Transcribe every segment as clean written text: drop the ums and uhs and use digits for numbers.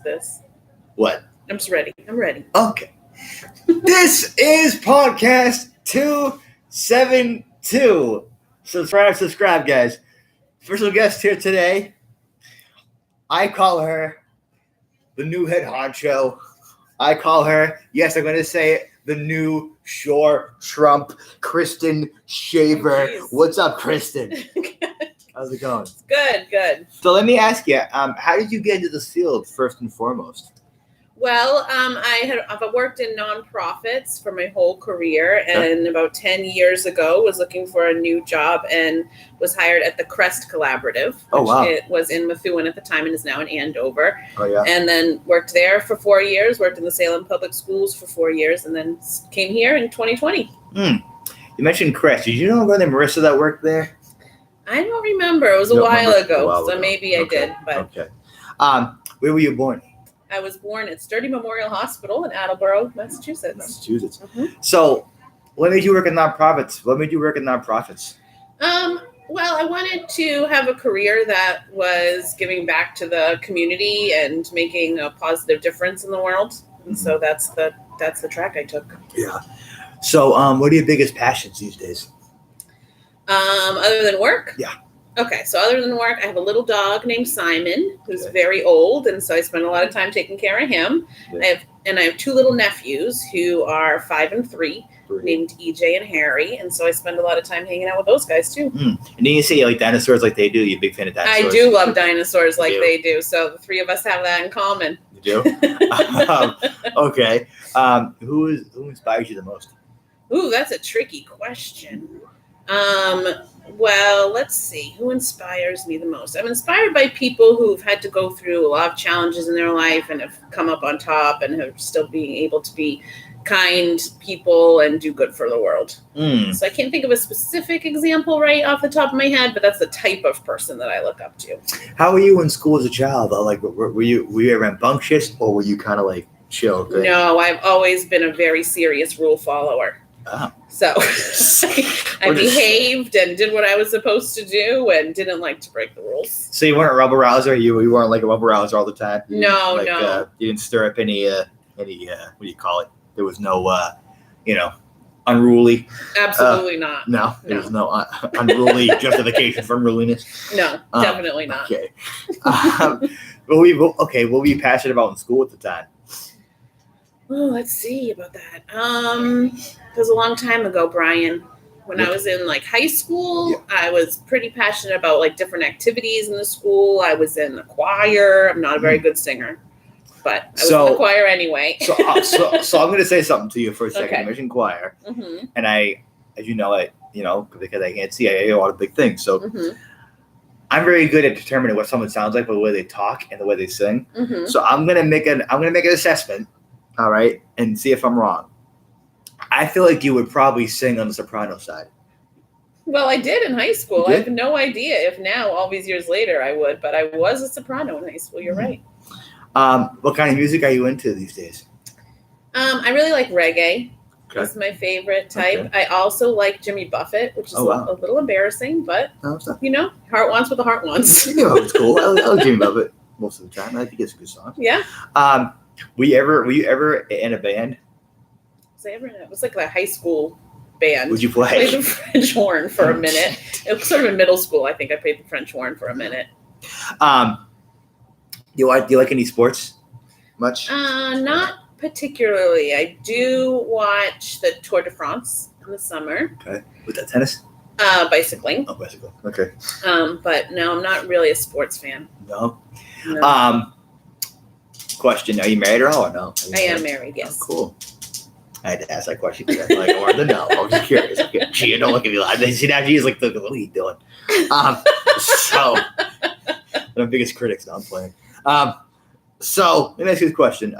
this? What? I'm just ready. I'm ready. Okay. This is podcast 272. Subscribe, guys. Special guest here today. I call her the new head honcho. I call her, yes, I'm going to say it, the new Shore Trump, Kristen Shaver. Oh, what's up, Kristen? How's it going? Good. So let me ask you, how did you get into this field first and foremost? Well, I've worked in nonprofits for my whole career, and about 10 years ago was looking for a new job and was hired at the Crest Collaborative. Oh, wow. It was in Methuen at the time and is now in Andover. Oh, yeah. And then worked there for 4 years, worked in the Salem Public Schools for 4 years, and then came here in 2020. You mentioned Crest. Did you know about Marissa that worked there? I don't remember. It was a while ago, so maybe I did. But okay. Where were you born? I was born at Sturdy Memorial Hospital in Attleboro, Massachusetts. Mm-hmm. So, what made you work in nonprofits? Well, I wanted to have a career that was giving back to the community and making a positive difference in the world. And so that's the track I took. Yeah. So, what are your biggest passions these days? Other than work? Yeah. Okay, so other than work, I have a little dog named Simon, who's very old, and so I spend a lot of time taking care of him. Yeah. I have two little nephews who are 5 and 3, named EJ and Harry, and so I spend a lot of time hanging out with those guys too. And then you say you like dinosaurs like they do. You're a big fan of dinosaurs. I do love dinosaurs like they do. So the three of us have that in common. You do? Okay. Who inspires you the most? Ooh, that's a tricky question. Well, let's see. Who inspires me the most? I'm inspired by people who've had to go through a lot of challenges in their life and have come up on top and have still being able to be kind people and do good for the world. So I can't think of a specific example right off the top of my head, but that's the type of person that I look up to. How were you in school as a child? Like, were you rambunctious or were you kind of like chill? No, I've always been a very serious rule follower. Oh. So I behaved and did what I was supposed to do and didn't like to break the rules. So you weren't a rubber rouser? You weren't like a rubber rouser all the time? No. You didn't stir up any what do you call it? There was no, unruly. Absolutely not. No, there was no unruly justification for unruliness. No, definitely not. Okay. What were you passionate about in school at the time? Oh, let's see about that. It was a long time ago, Brian. When I was in like high school, I was pretty passionate about like different activities in the school. I was in the choir. I'm not a very good singer, but I was in the choir anyway. so I'm going to say something to you for a second. Okay. I mentioned choir, and I, as you know, because I can't see, I hear a lot of big things. So I'm very good at determining what someone sounds like by the way they talk and the way they sing. So I'm going to make an assessment. All right, and see if I'm wrong. I feel like you would probably sing on the soprano side. Well, I did in high school. I have no idea if now, all these years later, I would, but I was a soprano in high school. You're right. What kind of music are you into these days? I really like reggae. Okay. That's my favorite type. Okay. I also like Jimmy Buffett, which is a little embarrassing, but, heart wants what the heart wants. It's cool. I like Jimmy Buffett most of the time. I think it's a good song. Yeah. Were you ever in a band? It was like a high school band. Would you play? I played the French horn for a minute. It was sort of in middle school. I think I played the French horn for a minute. Do you like any sports much? Not particularly. I do watch the Tour de France in the summer. Okay. Was that tennis? Bicycling. Oh, bicycle. Okay. But no, I'm not really a sports fan. No. Question: are you married at all or no? I am married. Yes. Oh, cool. I had to ask that question because I wanted to know. I was just curious. Gee, don't look at me like that. See, now she's like, what are you doing? So, my biggest critics. Now I'm playing. So, let me ask you this question.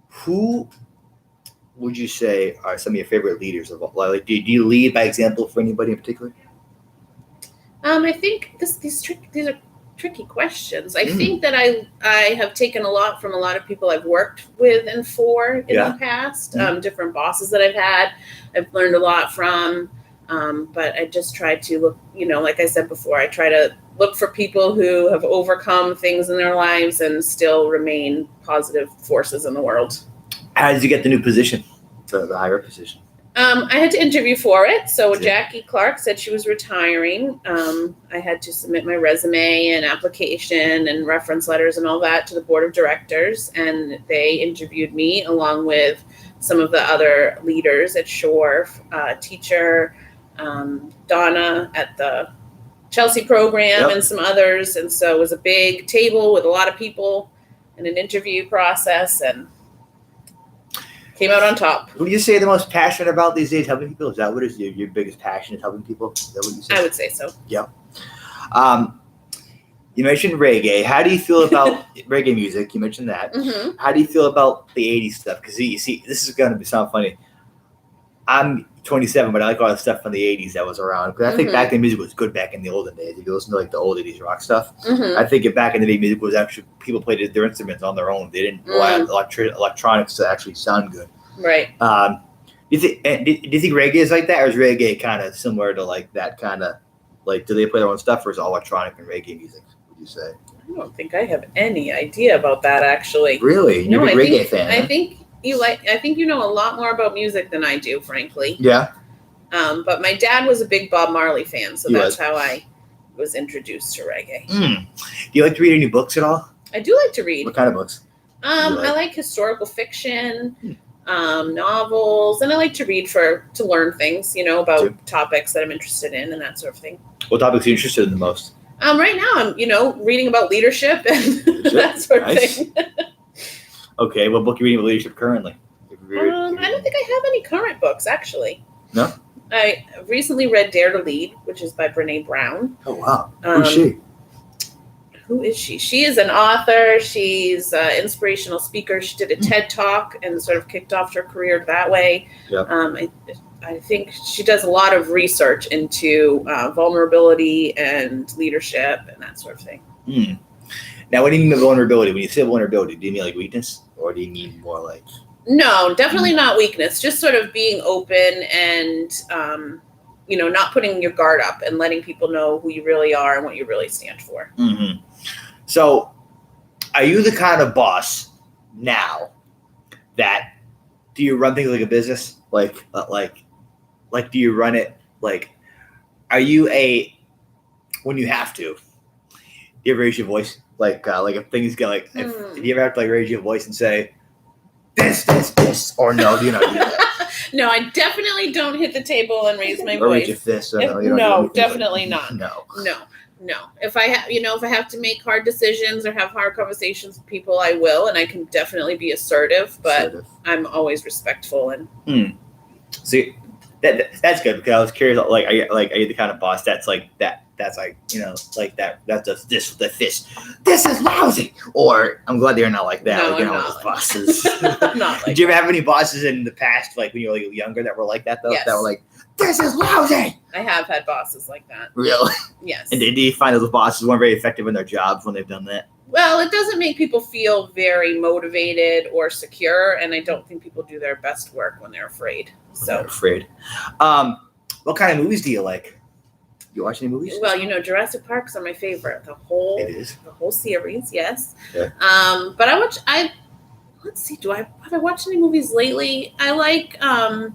Who would you say are some of your favorite leaders of all? Like, do you lead by example for anybody in particular? I think these are tricky questions. I think that I have taken a lot from a lot of people I've worked with in the past, different bosses that I've had. I've learned a lot from But I just try to look, like I said before, I try to look for people who have overcome things in their lives and still remain positive forces in the world. How did you get the new position, the higher position? I had to interview for it. So Jackie Clark said she was retiring. I had to submit my resume and application and reference letters and all that to the board of directors. And they interviewed me along with some of the other leaders at Shore, teacher, Donna at the Chelsea program, and some others. And so it was a big table with a lot of people and an interview process, and came out on top. Would you say the most passionate about these days, helping people? Is that what is your biggest passion, is helping people? Is that what you say? I would say so. Yeah. You mentioned reggae. How do you feel about reggae music? You mentioned that. Mm-hmm. How do you feel about the 80s stuff? Because you see, this is going to sound funny. I'm 27, but I like all the stuff from the 80s that was around. Because I think back then music was good back in the olden days. If you listen to like the old 80s rock stuff, I think back in the day music was actually, people played their instruments on their own. They didn't rely on electronics to actually sound good. Right. Do you think reggae is like that, or is reggae kind of similar to like that kind of, like, do they play their own stuff, or is it all electronic and reggae music, would you say? I don't think I have any idea about that, actually. Really? You're a reggae fan, huh? I think you know a lot more about music than I do, frankly. Yeah. But my dad was a big Bob Marley fan, so that's how I was introduced to reggae. Do you like to read any books at all? I do like to read. What kind of books? I like historical fiction, novels, and I like to read to learn things, about topics that I'm interested in and that sort of thing. What topics are you interested in the most? Right now I'm, reading about leadership and that sort of thing. Okay, what book are you reading about leadership currently? I don't think I have any current books, actually. No? I recently read Dare to Lead, which is by Brene Brown. Oh, wow. Who's she? Who is she? She is an author. She's an inspirational speaker. She did a TED Talk and sort of kicked off her career that way. Yep. I think she does a lot of research into vulnerability and leadership and that sort of thing. Now, what do you mean by vulnerability? When you say vulnerability, do you mean like weakness, or do you mean more like... No, definitely not weakness. Just sort of being open and, not putting your guard up and letting people know who you really are and what you really stand for. Mm-hmm. So, are you the kind of boss now that, do you run things like a business? Like, do you run it like, are you when you have to, do you ever raise your voice? Like if things get like, if you ever have to like raise your voice and say, this, or no, do you not do that? No, I definitely don't hit the table and raise my or voice. Raise your fist. No, definitely not. No. If I have, if I have to make hard decisions or have hard conversations with people, I will, and I can definitely be assertive. But I'm always respectful and. See, that's good, because I was curious. Like, are you the kind of boss that's like that? That's like, like that. That does this with the fist. This is lousy. Or I'm glad they're not like that. No, like, not bosses. Not like Did you ever have any bosses in the past, like when you were like younger, that were like that though? Yes. That were like, this is lousy. I have had bosses like that. Really? Yes. And do you find those bosses weren't very effective in their jobs when they've done that? Well, it doesn't make people feel very motivated or secure, and I don't think people do their best work when they're afraid. They're afraid. What kind of movies do you like? You watch any movies? Well, Jurassic Park's are my favorite. The whole series, yes. Yeah. But let's see, have I watched any movies lately? I like the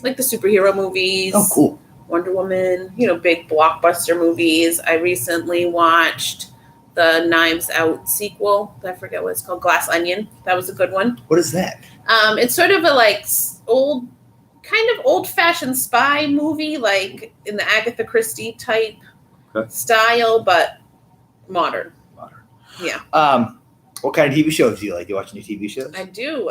superhero movies. Oh, cool. Wonder Woman, big blockbuster movies. I recently watched the Knives Out sequel. I forget what it's called. Glass Onion. That was a good one. What is that? It's sort of a old-fashioned spy movie, like in the Agatha Christie type style, but modern. Yeah. What kind of TV shows do you like? Do you watch any TV shows? I do.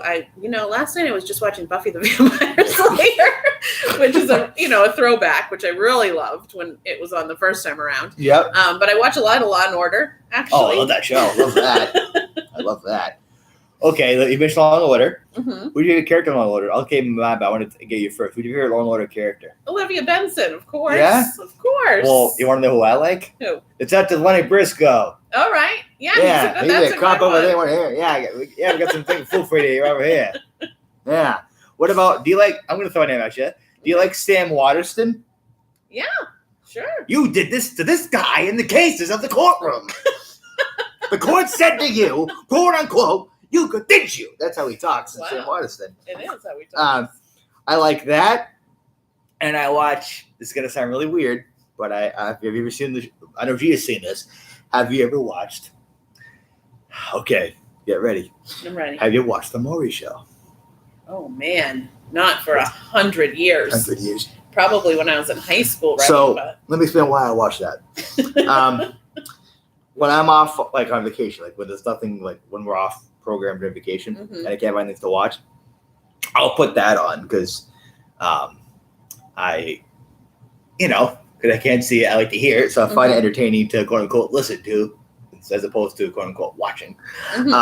Last night I was just watching Buffy the Vampire Slayer, which is a throwback, which I really loved when it was on the first time around. Yep. But I watch a lot of Law and Order, actually. Oh, I love that show. I love that. I love that. Okay, you mentioned Law and Order. Mm-hmm. Who's your favorite character in Law and Order? Okay, I wanted to get you first. Who's your favorite Law and Order character? Olivia Benson, of course. Yeah? Of course. Well, you want to know who I like? Who? It's up to Lenny Briscoe. All right. Yeah, he's a cop over there. Here. Yeah, we got some food for you over here. Yeah. What about, I'm going to throw a name at you. Do you like Sam Waterston? Yeah, sure. You did this to this guy in the cases of the courtroom. The court said to you, quote unquote, did you? That's how he talks in Sam Waterston. It is how he talks. I like that. And I watch, this is going to sound really weird, but have you ever seen this? I know Gia's seen this. Have you ever watched? Okay, get ready. I'm ready. Have you watched The Maury Show? Oh, man. Not for 100 years. 100 years. Probably when I was in high school. Right? So let me explain why I watch that. When I'm off, like on vacation, like when there's nothing, like when we're off program during vacation and I can't find things to watch, I'll put that on because because I can't see it, I like to hear it, so I find it entertaining to quote unquote listen to, as opposed to quote unquote watching. And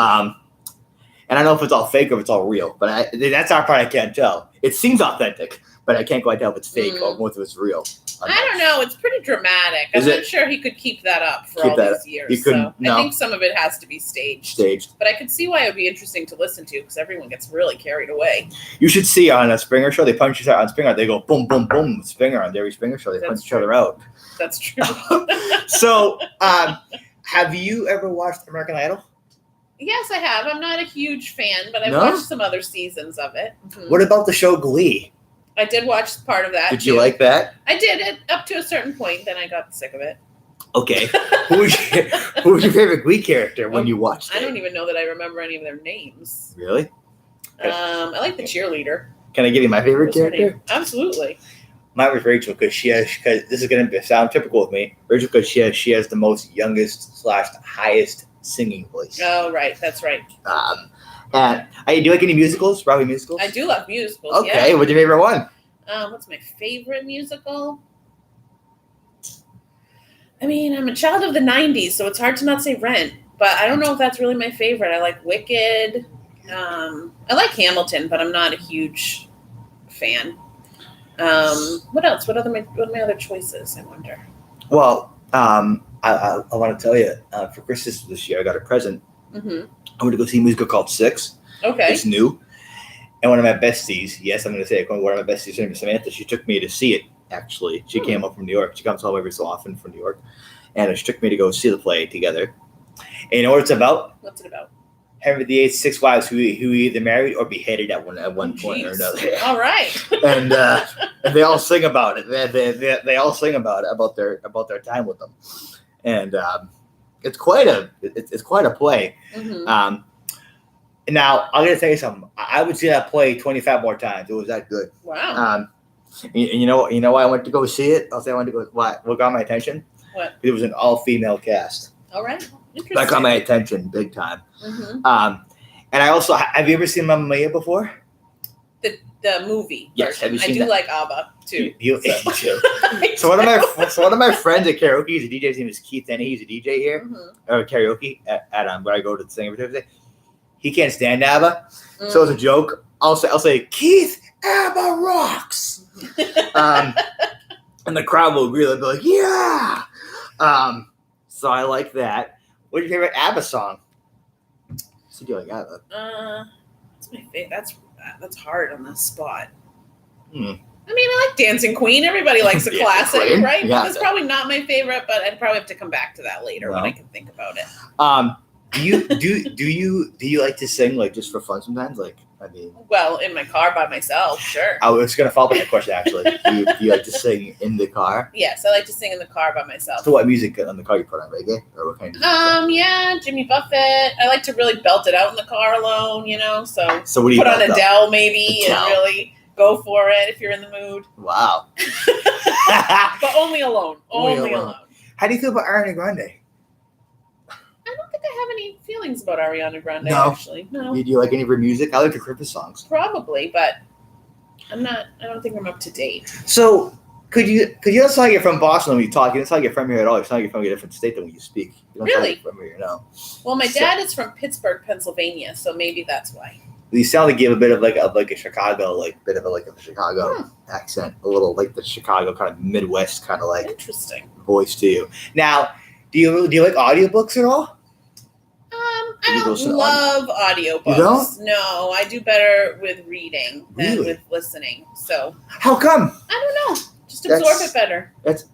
I don't know if it's all fake or if it's all real, but that's our part I can't tell. It seems authentic, but I can't quite tell if it's fake or if it's real. I don't know. It's pretty dramatic. I'm not sure he could keep that up for all these years. He couldn't, I think some of it has to be staged. But I could see why it would be interesting to listen to because everyone gets really carried away. You should see on a Springer show, they punch each other on Springer. They go boom, boom, boom. Springer on Jerry Springer show, they punch each other out. That's true. So, have you ever watched American Idol? Yes, I have. I'm not a huge fan, but I've watched some other seasons of it. What about the show Glee? I did watch part of that. Did you like that? I did it up to a certain point, then I got sick of it. Okay. Who was your favorite Glee character when you watched it? I don't even know that I remember any of their names. Really? I like the cheerleader. Can I give you my favorite character? Absolutely. Mine was Rachel because this is going to sound typical with me. Rachel because she has the most youngest / highest singing voice. Oh, right. That's right. And do you like any musicals? Probably musicals? I do love musicals. Okay, what's your favorite one? What's my favorite musical? I mean, I'm a child of the 90s, so it's hard to not say Rent. But I don't know if that's really my favorite. I like Wicked. I like Hamilton, but I'm not a huge fan. What else? What are my other choices, I wonder? Well, I want to tell you, for Christmas this year, I got a present. I went to go see a musical called Six. Okay. It's new. And one of my besties, yes, I'm going to say it, one of my besties, her name is Samantha, she took me to see it, actually. She came up from New York. She comes home every so often from New York. And she took me to go see the play together. And you know what it's about? What's it about? Henry VIII's 6 wives who either married or beheaded at one point or another. All right. and they all sing about it. They all sing about it, about their time with them. And it's quite a play. Now I'm gonna tell you something. I would see that play 25 more times. It was that good. Wow. You know why I went to go see it? I'll say I went to go. What got my attention? What? It was an all-female cast. All right. Interesting. That got my attention big time. And I also have you ever seen Mamma Mia before? The movie. Yes. Version. Have you seen I do like ABBA too. You too. So one of my friends at karaoke, he's a DJ. His name is Keith Denny. He's a DJ here or karaoke at where I go to sing every Thursday. He can't stand ABBA, so as a joke, I'll say Keith, ABBA rocks, and the crowd will really be like, yeah. So I like that. What's your favorite ABBA song? So do you like ABBA? That's my favorite. That's hard on the spot. I mean, I like Dancing Queen. Everybody likes a classic, right? Yeah. That's probably not my favorite, but I'd probably have to come back to that later when I can think about it. Do you like to sing like just for fun sometimes? Like, I mean, well, in my car by myself, sure. I was gonna follow up on that question actually. Do you like to sing in the car? Yes, I like to sing in the car by myself. So what music on the car you put on, reggae or what kind of music? Yeah, Jimmy Buffett. I like to really belt it out in the car alone, So what do you put on Adele maybe Adele. and really go for it if you're in the mood. Wow. But only alone. Only alone. How do you feel about Ariana Grande? I don't think I have any feelings about Ariana Grande, No. actually. No. Do you like any of her music? I like her Christmas songs. Probably, but I don't think I'm up to date. So could you not sound like you're from Boston when you talk? You don't sound like you're from here at all. You sound like you're from a different state than when you speak. You don't sound Really? like you're from here, no. Well, my dad is from Pittsburgh, Pennsylvania, so maybe that's why. You sound like you have a bit of like a Chicago, Chicago accent, a little like the Chicago kind of Midwest kind of like Interesting. voice to you. Now, do you like audiobooks at all? I don't love audiobooks. You don't? No, I do better with reading than Really? with listening. So How come? I don't know. Just absorb it better. That's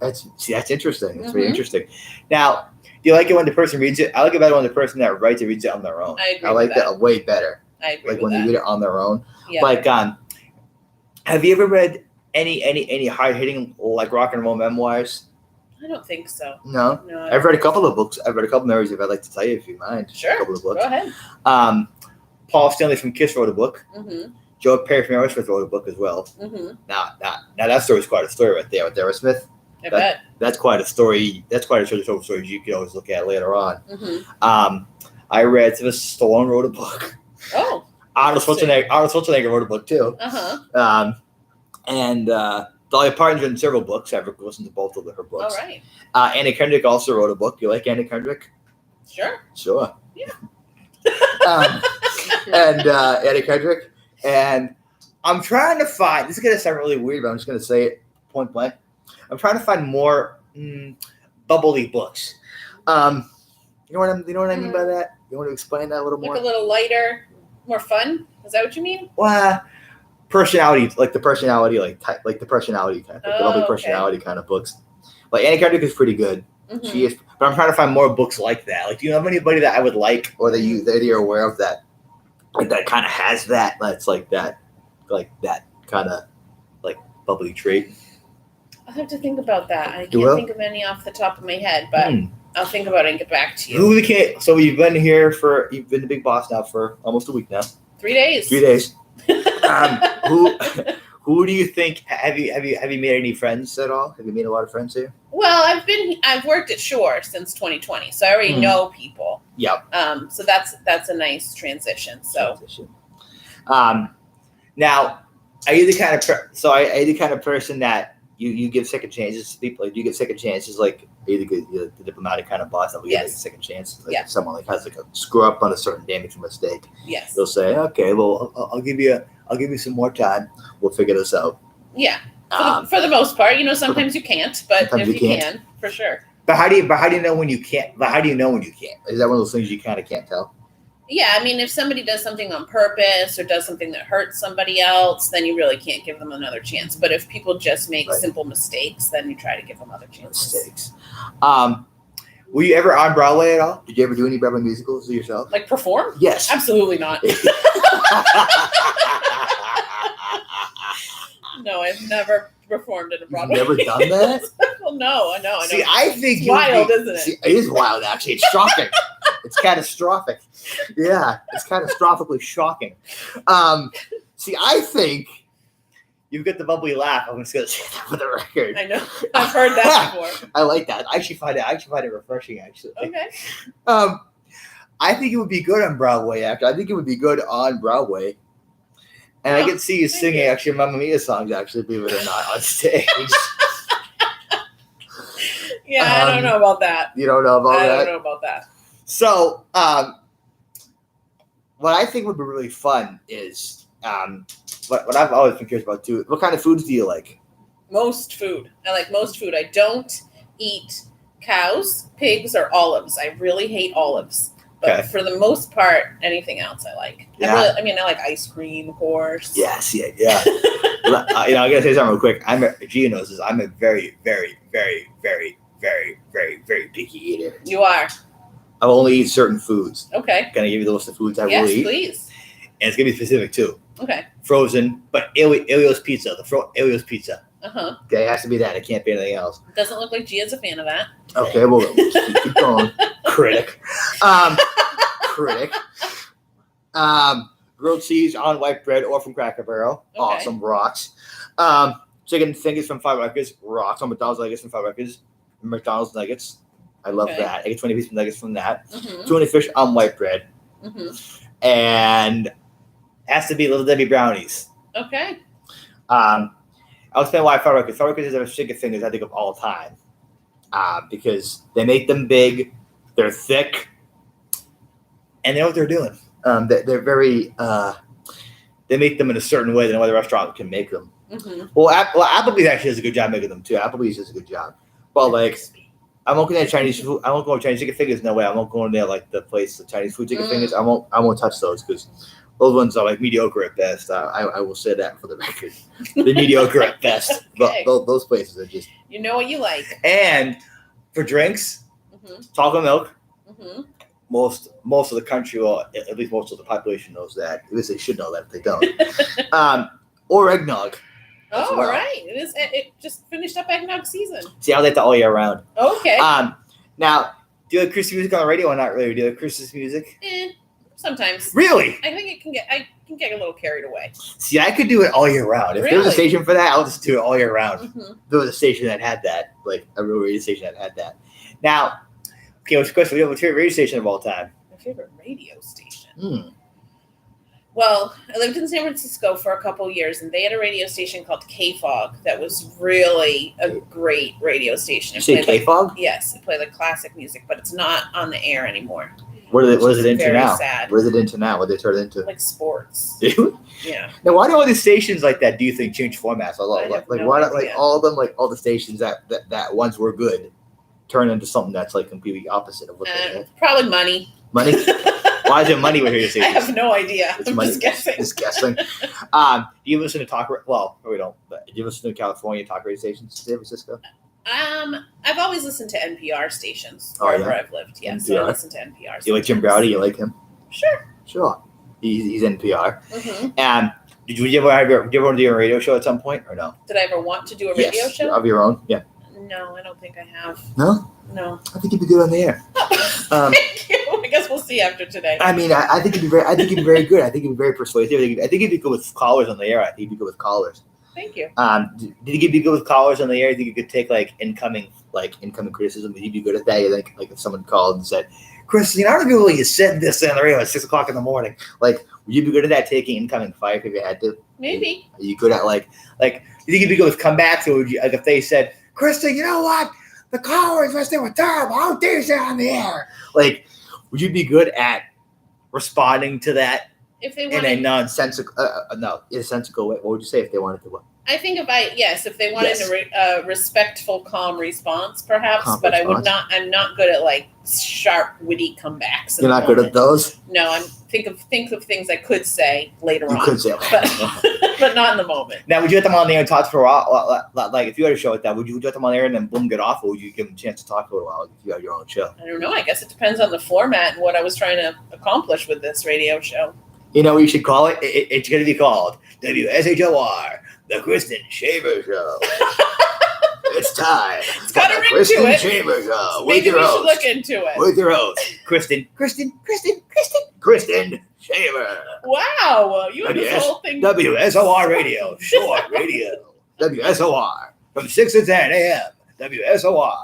interesting. It's very Mhm. interesting. Now, do you like it when the person reads it? I like it better when the person that writes it reads it on their own. I agree I like with that. way better. I agree Like with when they that. read it on their own. Yeah. Like, have you ever read any hard hitting like rock and roll memoirs? I don't think so. No. No. I've read a couple of books. I've read a couple of memoirs. If I'd like to tell you, if you mind. Sure. A couple of books. Go ahead. Paul Stanley from Kiss wrote a book. Mm-hmm. Joe Perry from Aerosmith wrote a book as well. Mm-hmm. Now that story's quite a story right there with Aerosmith. I bet. That's quite a story. That's quite a sort of story you could always look at later on. Mm-hmm. I read Sylvester Stallone wrote a book. Oh. Arnold Schwarzenegger wrote a book too. Uh-huh. And Dolly Parton's written several books. I've listened to both of her books. All right. Anna Kendrick also wrote a book. You like Anna Kendrick? Sure. Sure. Yeah. And Anna Kendrick. And I'm trying to find, this is going to sound really weird, but I'm just going to say it point blank. I'm trying to find more bubbly books. You know what I mean by that? You want to explain that a little more? Like a little lighter, more fun? Is that what you mean? Well, personality, like the personality, like the personality kind of, the bubbly okay. personality kind of books. Like Anna Kendrick is pretty good. Mm-hmm. She is, but I'm trying to find more books like that. Like, do you know anybody that I would like, or that you're aware of that, like that kind of has that? That's like that kind of like bubbly trait. I'll have to think about that. I You can't will? think of any off the top of my head, but I'll think about it and get back to you. So you've been the big boss now for almost a week now. 3 days. 3 days. Who do you think have you made any friends at all? Have you made a lot of friends here? Well, I've worked at Shore since 2020, so I already know people. Yep. So that's a nice transition. So now, are you the kind of person that you give second chances to people? Like, do you give second chances? Like, are you the diplomatic kind of boss that will give like a second chance? Like, if someone like has like a screw up on a certain day, makes a mistake. Yes. They'll say, okay, well, I'll give you some more time. We'll figure this out. Yeah. For the most part, sometimes you can't, but if you can, for sure. But how do you know when you can't? But how do you know when you can't? Is that one of those things you kind of can't tell? Yeah, I mean, if somebody does something on purpose or does something that hurts somebody else, then you really can't give them another chance. But if people just make simple mistakes, then you try to give them other chances. Mistakes. Were you ever on Broadway at all? Did you ever do any Broadway musicals yourself? Like perform? Yes. Absolutely not. No, I've never performed in a Broadway. You've never done that? Well, no, I know. See, I think it's wild, isn't it? See, it is wild, actually. It's shocking. It's catastrophic. Yeah, it's catastrophically shocking. See, I think you've got the bubbly laugh. I'm just going to say that for the record. I know. I've heard that before. I like that. I actually find it refreshing, actually. Okay. I think it would be good on Broadway. Actually, I think it would be good on Broadway. And I can see you singing actually Mamma Mia songs, actually, believe it or not, on stage. Yeah, I don't know about that. You don't know about that? I don't know about that. So, what I think would be really fun is, what I've always been curious about too, what kind of foods do you like? Most food. I like most food. I don't eat cows, pigs, or olives. I really hate olives. But for the most part, anything else I like. Yeah. I like ice cream, of course. Yes, yeah. I gotta say something real quick. Gia knows this. I'm a very, very, very, very, very, very, very picky eater. You are. I will only eat certain foods. Okay. Can I give you the list of foods I will eat? Yes, please. And it's gonna be specific too. Okay. Frozen, but Elio's pizza. Elio's pizza. Uh-huh. Okay, it has to be that. It can't be anything else. Doesn't look like Gia's a fan of that. Okay, well, keep going. Critic. Critic. Grilled cheese on white bread or from Cracker Barrel. Okay. Awesome. Rocks. Chicken fingers from Five Records. Rocks. On McDonald's nuggets from Five Records. McDonald's nuggets. I love that. I get 20 pieces of nuggets from that. Mm-hmm. Tuna fish on white bread. Mm-hmm. And has to be Little Debbie brownies. Okay. I'll explain why Five Records. Five Records is our chicken fingers I think of all time. Because they make them big, they're thick, and they know what they're doing. They're very, they make them in a certain way that no other restaurant can make them. Mm-hmm. Well, Applebee's actually does a good job making them too. Applebee's does a good job. But like, I won't go there Chinese food. I won't go Chinese chicken fingers. No way. I won't go in there like the place, the Chinese food chicken fingers. I won't touch those because those ones are like mediocre at best. I will say that for the record. They're mediocre at best. Okay. But those places are just. You know what you like. And for drinks, chocolate milk. Mm-hmm. Most of the country, or at least most of the population, knows that. At least they should know that if they don't. Or eggnog. Oh, well. right. It just finished up eggnog season. See, I like that all year round. Okay. Now, do you like Christmas music on the radio or not really? Do you like Christmas music? Sometimes. Really? I think I can get a little carried away. See, I could do it all year round. If there was a Really? station for that, I'll just do it all year round. Mm-hmm. If there was a station that had that, like a real radio station that had that. Now, okay, what's your question? What's your favorite radio station of all time? My favorite radio station. Well, I lived in San Francisco for a couple years, and they had a radio station called KFOG that was really a great radio station. You say KFOG? Yes, it played like classic music, but it's not on the air anymore. What is it into very now? sad. What is it into now? What they turn it into? Like sports. Yeah. Now, why do all these stations like that? Do you think change formats a lot? I have Like no why not like idea. all of them? Like all the stations that once were good, turn into something that's like completely opposite of what they had. Probably money. Money. Why is it money with radio I stations? have no idea. It's I'm money. just guessing. Just guessing. Do you listen to talk? Well, we don't. But do you listen to California talk radio stations, San Francisco? I've always listened to NPR stations Oh, wherever yeah? I've lived. Yes, so I NPR? listen to NPR. You like Jim sometimes. Browdy? You like him? Sure. Sure. He's NPR. Mm-hmm. And did you ever want to do a radio show at some point or no? Did I ever want to do a radio show? Of your own? Yeah. No, I don't think I have. No? No. I think you'd be good on the air. Thank you. I guess we'll see after today. I mean, I think you'd be very. I think you'd be very good. I think you'd be very persuasive. I think you'd be good with callers on the air. I think you'd be good with callers. Thank you. Did you be good with callers on the air? I think you could take incoming criticism. Would you be good at that? You think like if someone called and said, "Christine, I don't know you said this on the radio at 6:00 in the morning." Like, would you be good at that? Taking incoming fire if you had to. Maybe. Are you good at like? You think you'd be good with comebacks, or would you like if they said, "Christine, you know what? The callers they were terrible. How dare you say on the air?" Like, would you be good at responding to that If they in wanted, a nonsensical, in a sensical way? What would you say if they wanted to? I think if they wanted Yes. a respectful, calm response, perhaps. Calm But I would response. not. I'm not good at like sharp, witty comebacks. You're not good at those. No, I'm think of things I could say later You on. could say. but not in the moment. Now, would you let them on there and talk for a while? Like, if you had a show like that, would you let them on there and then boom, get off, or would you give them a chance to talk for a while if you had your own show? I don't know. I guess it depends on the format and what I was trying to accomplish with this radio show. You know what you should call it? It's going to be called WSHOR, The Kristen Shaver Show. It's time. It's got a for the ring to Kristen it. Shaver Show. With Maybe your we should host. look into it. With your host, Kristen Shaver. Wow, you have this Yes. whole thing. WSOR Radio, short radio. WSOR from 6 to 10 a.m. WSOR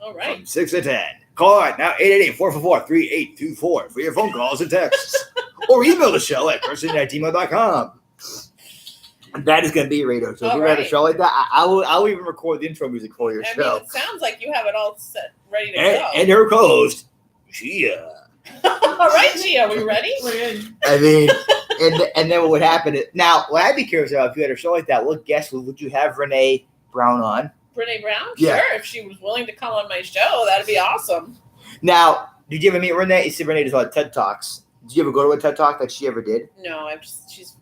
All right. from 6 to 10. Call right now, 888-444-3824 for your phone calls and texts. Or email the show at person@gmail.com. And that is going to be a radio show. If All you have a right. show like that, I'll even record the intro music for your I show. mean, it sounds like you have it all set, ready to And go. her co-host, Gia. All right, Gia, we ready? I mean, and then what would happen is, now, what I'd be curious about if you had a show like that, what guest would you have Renee Brown on? Brene Brown? Yeah. Sure, if she was willing to come on my show, that'd be awesome. Now, did you ever meet Renee? You see, Renee does a lot of TED Talks. Did you ever go to a TED Talk like she ever did? No, she's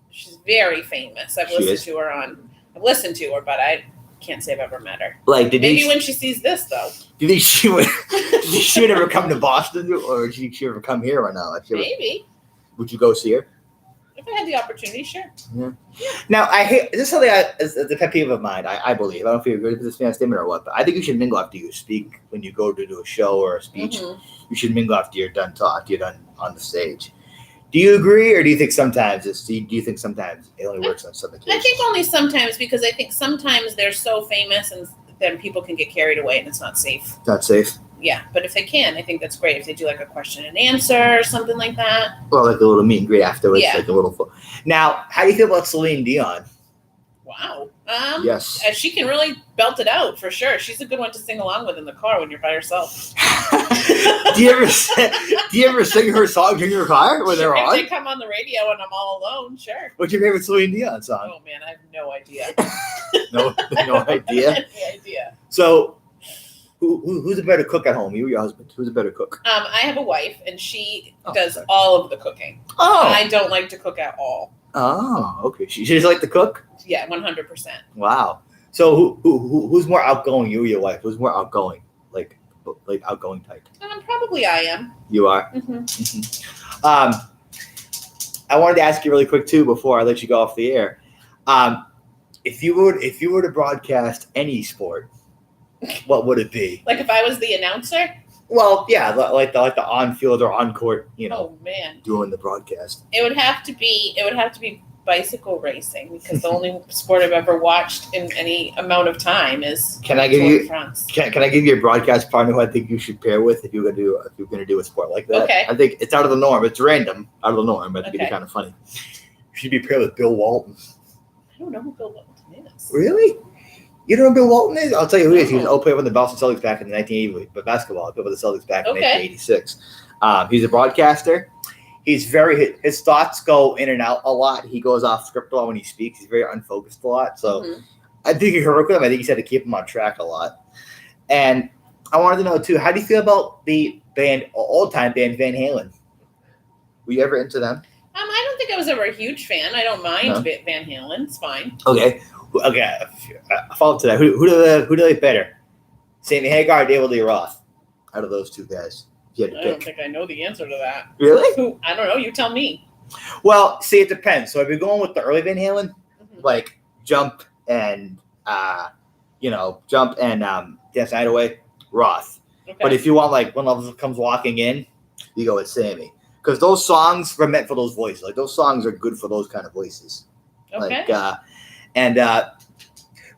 very famous. I've She listened is? to her I've listened to her, but I can't say I've ever met her. Like, did Maybe you when she sees this, though. do you think she would ever come to Boston, or did she ever come here or not? Like, she ever- Maybe. would you go see her? If I had the opportunity, sure. Now, I hate this is something is a pet peeve of mine. I believe. I don't know if you agree with this fan statement or what, but I think you should mingle after you speak when you go to do a show or a speech. Mhm. You should mingle after you're done you're done on the stage. Do you agree, or do you think sometimes it only works on some occasions? I think only sometimes, because I think sometimes they're so famous and then people can get carried away and it's not safe. Not safe. Yeah, but if they can, I think that's great. If they do like a question and answer or something like that. Well, like a little meet and greet afterwards, Yeah. like a little. Now, how do you feel about Celine Dion? Wow. Yes. She can really belt it out for sure. She's a good one to sing along with in the car when you're by yourself. do you ever sing her songs in your car when they're If on? they come on the radio and I'm all alone, sure. What's your favorite Celine Dion song? Oh man, I have no idea. No idea. Any idea. So, Who's a better cook at home? You or your husband? Who's a better cook? I have a wife, and she Oh, does sorry. all of the cooking. Oh, I don't like to cook at all. oh, okay. She just like to cook. Yeah, 100%. Wow. So who's more outgoing? You or your wife? Who's more outgoing? Like outgoing type? Probably I am. You are. Mm-hmm. I wanted to ask you really quick too before I let you go off the air. If you were to broadcast any sport, what would it be? Like if I was the announcer? Well, yeah, like the on field or on court, Oh man, doing the broadcast. it would have to be bicycle racing, because the only sport I've ever watched in any amount of time is Can I give Tour de you? France. Can I give you a broadcast partner who I think you should pair with if you're gonna do a sport like that? Okay. I think it's out of the norm. It's random, out of the norm. But I think it'd Okay. be kind of funny. You should be paired with Bill Walton. I don't know who Bill Walton is. Really? You don't know who Bill Walton is? I'll tell you who he is. He was an No. old player with the Boston Celtics back in the 1980s, but basketball. He played with the Celtics back in Okay. 1986. He's a broadcaster. His thoughts go in and out a lot. He goes off script a lot when he speaks. He's very unfocused a lot. So Mhm. I think you can work with him. I think you just had to keep him on track a lot. And I wanted to know too, how do you feel about the band, old time band Van Halen? Were you ever into them? I don't think I was ever a huge fan. I don't mind No? Van Halen. It's fine. Okay. I follow up to that. Who do they like better? Sammy Hagar or David Lee Roth? Out of those two guys, if you had I to don't pick. think I know the answer to that. Really? Who? I don't know. You tell me. Well, see, it depends. So if you're going with the early Van Halen, Mhm. like Jump and Dance Night Away, Roth. Okay. But if you want like when love comes walking in, you go with Sammy. Because those songs were meant for those voices. Like those songs are good for those kind of voices. Okay. But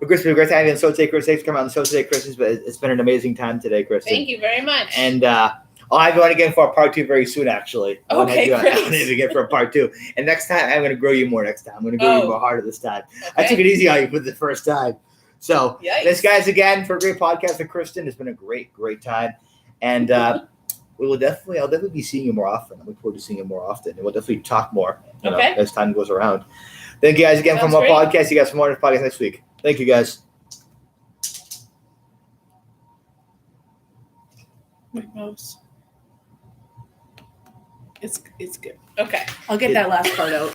Chris, we're great to have you on Show Today, Chris. Thanks for coming on the show today, Chris. It's been an amazing time today, Chris. Thank you very much. And I'll have you on again for a part 2 very soon, actually. I wanna Okay, have great. I want to have you again for a part 2. And next time, I'm going to grow you more next time. I'm going to grow you Oh. more harder this time. I Okay. took it easy on you for the first time. So, Yikes. thanks, guys, again for a great podcast with Kristen. It's been a great, great time. And I'll definitely be seeing you more often. I look forward to seeing you more often. And we'll definitely talk more Okay. as time goes around. Thank you guys again for Sounds more great. podcasts. You guys for more podcasts next week. Thank you, guys. My mouse. It's good. Okay. I'll get that last part out.